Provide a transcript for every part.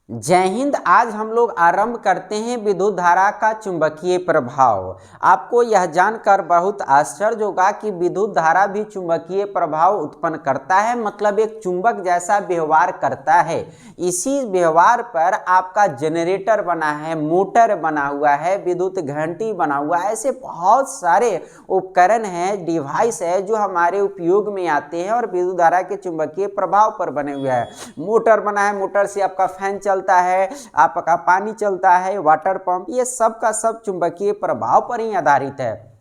जय हिंद। आज हम लोग आरंभ करते हैं विद्युत धारा का चुंबकीय प्रभाव। आपको यह जानकर बहुत आश्चर्य होगा कि विद्युत धारा भी चुंबकीय प्रभाव उत्पन्न करता है, मतलब एक चुंबक जैसा व्यवहार करता है। इसी व्यवहार पर आपका जनरेटर बना है, मोटर बना हुआ है, विद्युत घंटी बना हुआ है। ऐसे बहुत सारे उपकरण हैं, डिवाइस है जो हमारे उपयोग में आते हैं और विद्युत धारा के चुंबकीय प्रभाव पर बने हुए हैं। मोटर बना है, मोटर से आपका फैन चलता है, आपका पानी चलता है, वाटर पंप, ये सब का सब चुंबकीय प्रभाव पर ही आधारित है।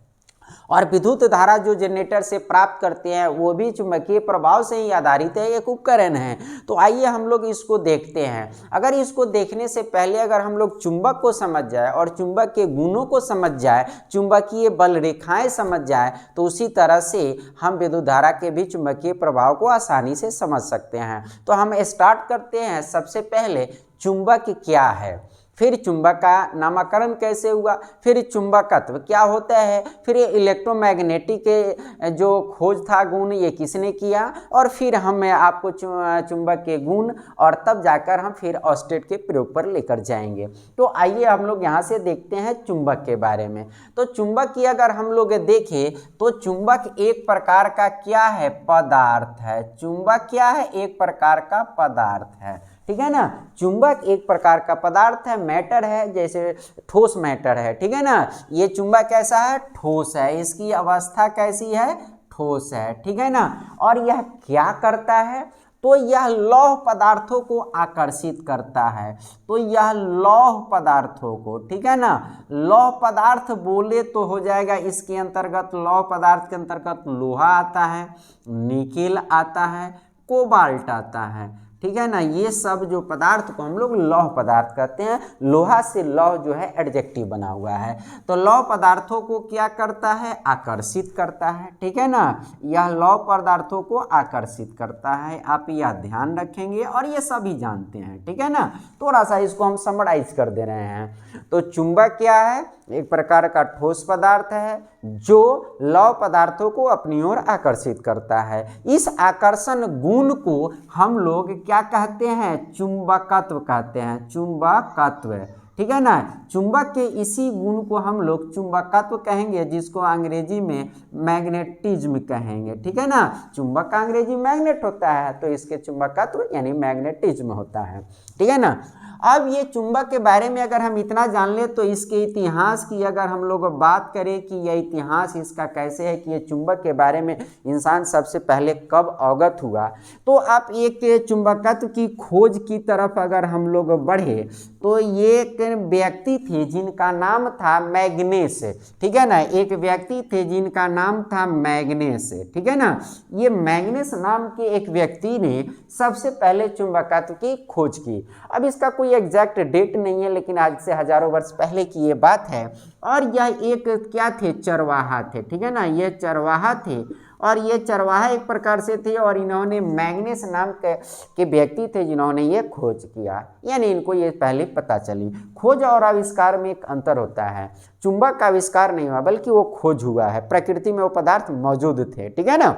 और विद्युत धारा जो जनरेटर से प्राप्त करते हैं वो भी चुंबकीय प्रभाव से ही आधारित है, एक उपकरण है। तो आइए हम लोग इसको देखते हैं। अगर इसको देखने से पहले अगर हम लोग चुंबक को समझ जाए और चुंबक के गुणों को समझ जाए, चुंबकीय बल रेखाएं समझ जाए, तो उसी तरह से हम विद्युत धारा के भी चुंबकीय प्रभाव को आसानी से समझ सकते हैं। तो हम स्टार्ट करते हैं। सबसे पहले चुंबक क्या है, फिर चुंबक का नामकरण कैसे हुआ, फिर चुंबकत्व क्या होता है, फिर ये इलेक्ट्रोमैग्नेटिक के जो खोज था गुण ये किसने किया, और फिर हम आपको चुंबक के गुण और तब जाकर हम फिर ऑस्टेट के प्रयोग पर लेकर जाएंगे। तो आइए हम लोग यहाँ से देखते हैं चुंबक के बारे में। तो चुंबक की अगर हम लोग देखें तो चुंबक एक प्रकार का क्या है, पदार्थ है। चुंबक क्या है, एक प्रकार का पदार्थ है, ठीक है ना। चुंबक एक प्रकार का पदार्थ है, मैटर है, जैसे ठोस मैटर है, ठीक है ना। ये चुंबक कैसा है, ठोस है, इसकी अवस्था कैसी है, ठोस है, ठीक है ना। और यह क्या करता है, तो यह लौह पदार्थों को आकर्षित करता है। तो यह लौह पदार्थों को, ठीक है ना, लौह पदार्थ बोले तो हो जाएगा इसके अंतर्गत, लौह पदार्थ के अंतर्गत लोहा आता है, निकेल आता है, कोबाल्ट आता है, ठीक है ना। ये सब जो पदार्थ को हम लोग लौह पदार्थ कहते हैं। लोहा से लौह जो है एडजेक्टिव बना हुआ है। तो लौह पदार्थों को क्या करता है, आकर्षित करता है, ठीक है ना। यह लौह पदार्थों को आकर्षित करता है, आप यह ध्यान रखेंगे और ये सभी जानते हैं, ठीक है ना। थोड़ा सा इसको हम समराइज कर दे रहे हैं। तो चुंबक क्या है, एक प्रकार का ठोस पदार्थ है जो लौह पदार्थों को अपनी ओर आकर्षित करता है। इस आकर्षण गुण को हम लोग क्या कहते हैं, चुंबकत्व कहते हैं, चुंबकत्व, ठीक है ना। चुंबक के इसी गुण को हम लोग चुंबकत्व कहेंगे, जिसको अंग्रेजी में मैग्नेटिज्म कहेंगे, ठीक है ना। चुंबक का अंग्रेजी मैग्नेट होता है, तो इसके चुंबकत्व यानी मैग्नेटिज्म होता है, ठीक है ना। अब ये चुंबक के बारे में अगर हम इतना जान ले तो इसके इतिहास की अगर हम लोग बात करें कि यह इतिहास इसका कैसे है कि ये चुंबक के बारे में इंसान सबसे पहले कब अवगत हुआ, तो आप एक चुंबकत्व की खोज की तरफ अगर हम लोग बढ़े तो ये एक व्यक्ति थे जिनका नाम था मैग्नेस, ठीक है ना। एक व्यक्ति थे जिनका नाम था मैग्नेस, ठीक है ना। ये मैग्नेस नाम के एक व्यक्ति ने सबसे पहले चुंबकत्व की खोज की। अब इसका कोई एग्जैक्ट डेट नहीं है, लेकिन आज से हजारों वर्ष पहले की ये बात है। और यह एक क्या थे, चरवाहा थे, ठीक है ना। ये चरवाहा थे और ये चरवाहा एक प्रकार से थे, और इन्होंने मैग्नेस नाम के व्यक्ति थे जिन्होंने ये खोज किया, यानी इनको ये पहले पता चली। खोज और आविष्कार में एक अंतर होता है। चुंबक का आविष्कार नहीं हुआ बल्कि वो खोज हुआ है, प्रकृति में वो पदार्थ मौजूद थे, ठीक है ना।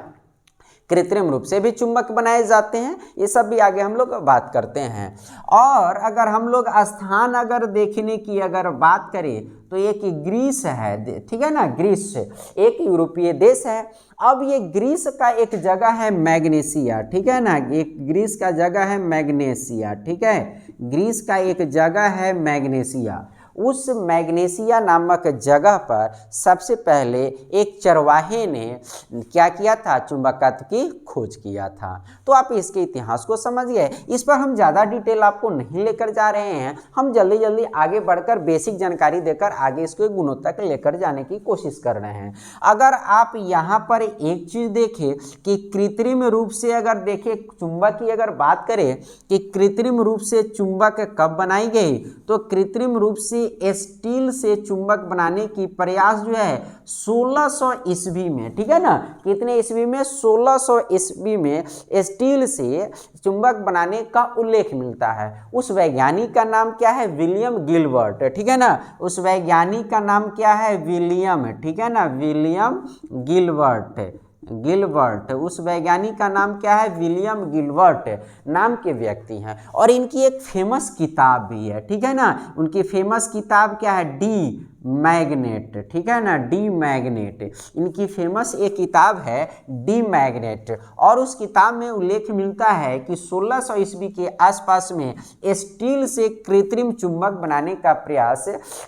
कृत्रिम रूप से भी चुंबक बनाए जाते हैं, ये सब भी आगे हम लोग बात करते हैं। और अगर हम लोग स्थान अगर देखने की अगर बात करें तो एक ग्रीस है, ठीक है ना। ग्रीस एक यूरोपीय देश है। अब ये ग्रीस का एक जगह है मैग्नेसिया, ठीक है ना। एक ग्रीस का जगह है मैग्नेसिया, ठीक है। ग्रीस का एक जगह है मैग्नेसिया। उस मैग्नेसिया नामक जगह पर सबसे पहले एक चरवाहे ने क्या किया था, चुंबकत्व की खोज किया था। तो आप इसके इतिहास को समझ गए। इस पर हम ज़्यादा डिटेल आपको नहीं लेकर जा रहे हैं, हम जल्दी जल्दी आगे बढ़कर बेसिक जानकारी देकर आगे इसको गुणों तक लेकर जाने की कोशिश कर रहे हैं। अगर आप यहाँ पर एक चीज़ देखें कि कृत्रिम रूप से अगर देखें चुंबक की अगर बात करें कि कृत्रिम रूप से चुंबक कब बनाई गई, तो कृत्रिम रूप से स्टील से चुंबक बनाने की प्रयास जो है 1600 ईस्वी में, ठीक है ना। कितने ईस्वी में, 1600 ईस्वी में स्टील से चुंबक बनाने का उल्लेख मिलता है। उस वैज्ञानिक का नाम क्या है, विलियम गिलबर्ट, ठीक है ना। उस वैज्ञानिक का नाम क्या है, विलियम, ठीक है ना, विलियम गिलबर्ट, गिलबर्ट, उस वैज्ञानिक का नाम क्या है? विलियम गिलबर्ट नाम के व्यक्ति हैं। और इनकी एक फेमस किताब भी है, ठीक है ना। उनकी फेमस किताब क्या है? डी मैग्नेट, ठीक है ना, डी मैग्नेट। इनकी फेमस एक किताब है डी मैग्नेट। और उस किताब में उल्लेख मिलता है कि 1600 ईस्वी के आसपास में स्टील से कृत्रिम चुंबक बनाने का प्रयास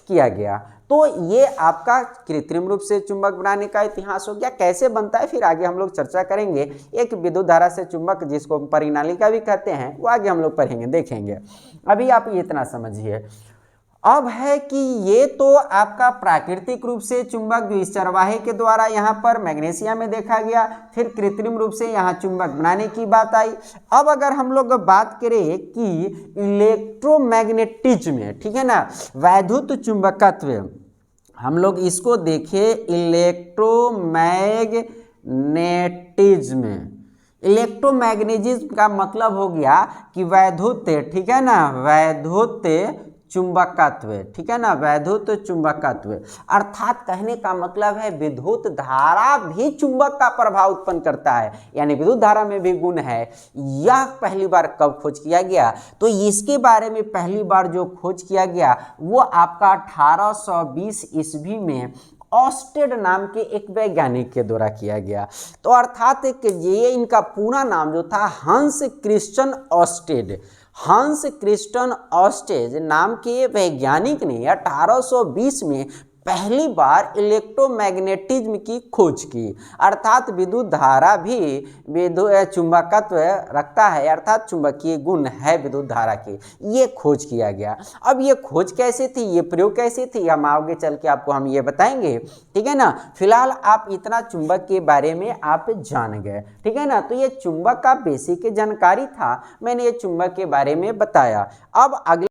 किया गया। तो ये आपका कृत्रिम रूप से चुंबक बनाने का इतिहास हो गया। कैसे बनता है फिर आगे हम लोग चर्चा करेंगे। एक विद्युत धारा से चुंबक, जिसको परिनालिका भी कहते हैं, वो आगे हम लोग पढ़ेंगे, देखेंगे। अभी आप ये इतना समझिए। अब है कि ये तो आपका प्राकृतिक रूप से चुंबक जो इस चरवाहे के द्वारा यहाँ पर मैग्नीशिया में देखा गया, फिर कृत्रिम रूप से यहाँ चुंबक बनाने की बात आई। अब अगर हम लोग बात करें कि इलेक्ट्रोमैग्नेटिज्म, ठीक है ना, वैद्युत चुंबकत्व, हम लोग इसको देखें इलेक्ट्रोमैग्नेटिज्म। इलेक्ट्रोमैग्नेटिज्म का मतलब हो गया कि वैद्युत, ठीक है ना, वैद्युत चुंबकत्व, ठीक है ना, वैद्युत चुंबकत्व। अर्थात कहने का मतलब है विद्युत धारा भी चुंबक का प्रभाव उत्पन्न करता है, यानी विद्युत धारा में भी गुण है। यह पहली बार कब खोज किया गया? तो इसके बारे में पहली बार जो खोज किया गया वो आपका 1820 ईस्वी में ऑस्टेड नाम के एक वैज्ञानिक के द्वारा किया गया। तो अर्थात ये इनका पूरा नाम जो था हंस क्रिस्टियन ऑस्टेड, हंस क्रिस्टियन ऑस्टेड नाम के वैज्ञानिक ने 1820 में पहली बार इलेक्ट्रोमैग्नेटिज्म की खोज की। अर्थात विद्युत धारा भी चुंबकत्व रखता है, अर्थात चुंबकीय गुण है विद्युत धारा की, ये खोज किया गया। अब ये खोज कैसे थी, ये प्रयोग कैसे थी, हम आगे चल के आपको हम ये बताएंगे, ठीक है ना। फिलहाल आप इतना चुंबक के बारे में आप जान गए, ठीक है ना। तो ये चुंबक का बेसिक जानकारी था, मैंने ये चुंबक के बारे में बताया। अब अगला